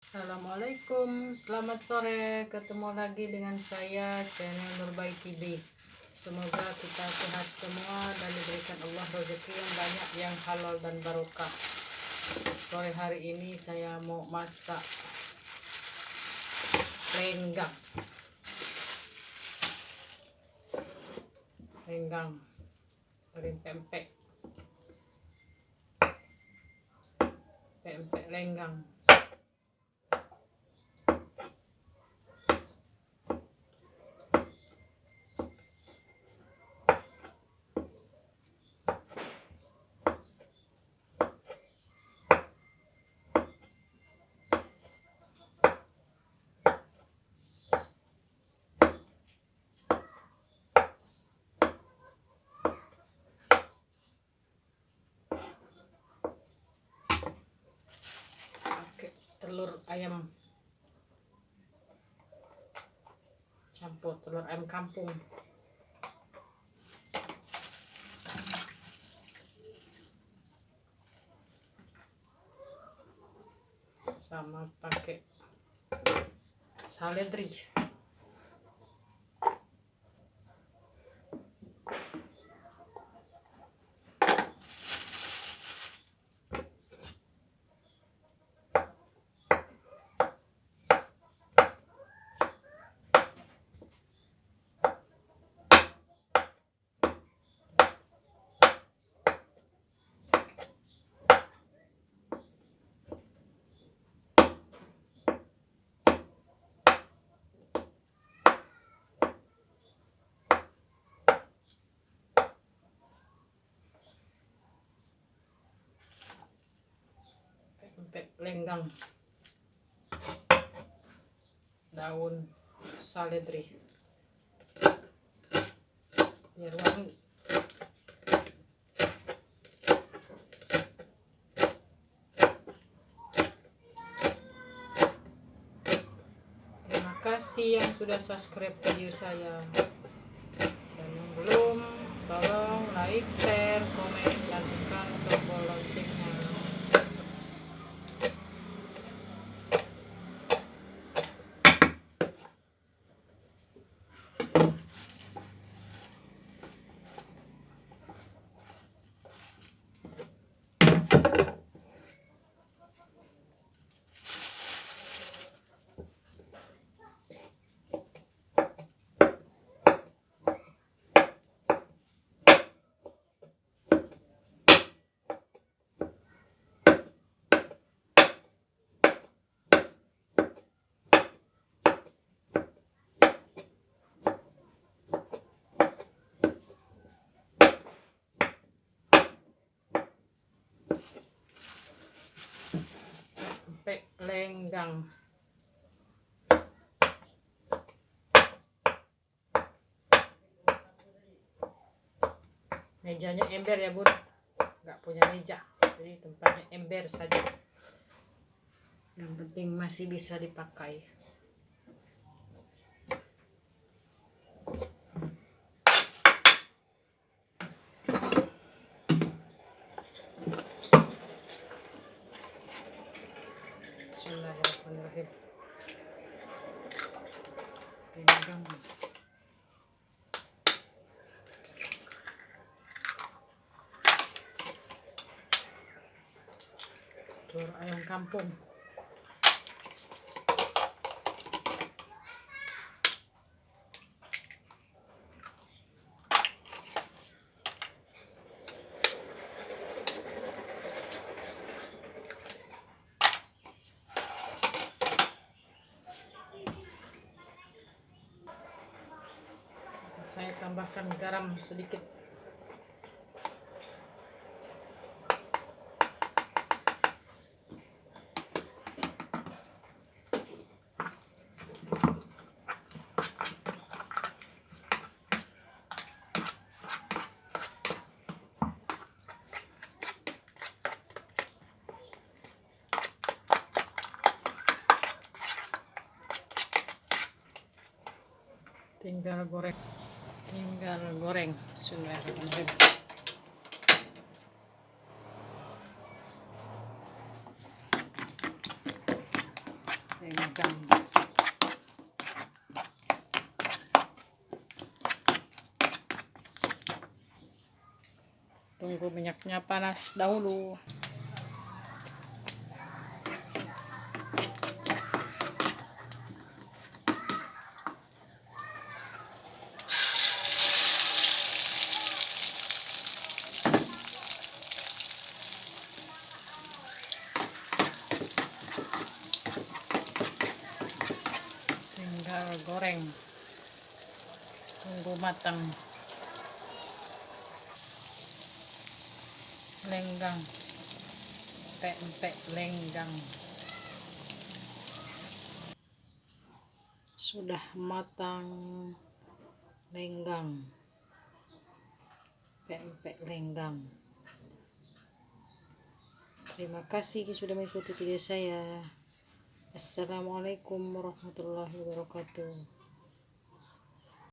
Assalamualaikum, selamat sore. Ketemu lagi dengan saya channel Nurbai TV. Semoga kita sehat semua dan diberikan Allah rezeki yang banyak, yang halal dan barokah. Sore hari ini saya mau masak lenggang. Lenggang dari pempek. Pempek lenggang. Telur ayam, campur telur ayam kampung, sama pakai seledri. Pempek lenggang, daun seledri biar wangi. Terima kasih yang sudah subscribe video saya, dan yang belum tolong like, share, komen, dan tekan tombol loncengnya. Pempek lenggang. Mejanya ember ya bun, nggak punya meja, jadi tempatnya ember saja. Yang penting masih bisa dipakai. Bismillahirrahmanirrahim. Lenggang. Telur ayam kampung. Saya tambahkan garam sedikit. Tinggal goreng. Bismillahirrahmanirrahim. Lenggang. Tunggu minyaknya panas dahulu. Tinggal goreng. Tunggu matang. Lenggang, empek lenggang sudah matang. Lenggang, empek lenggang. Terima kasih sudah mengikuti video saya. Assalamualaikum warahmatullahi wabarakatuh.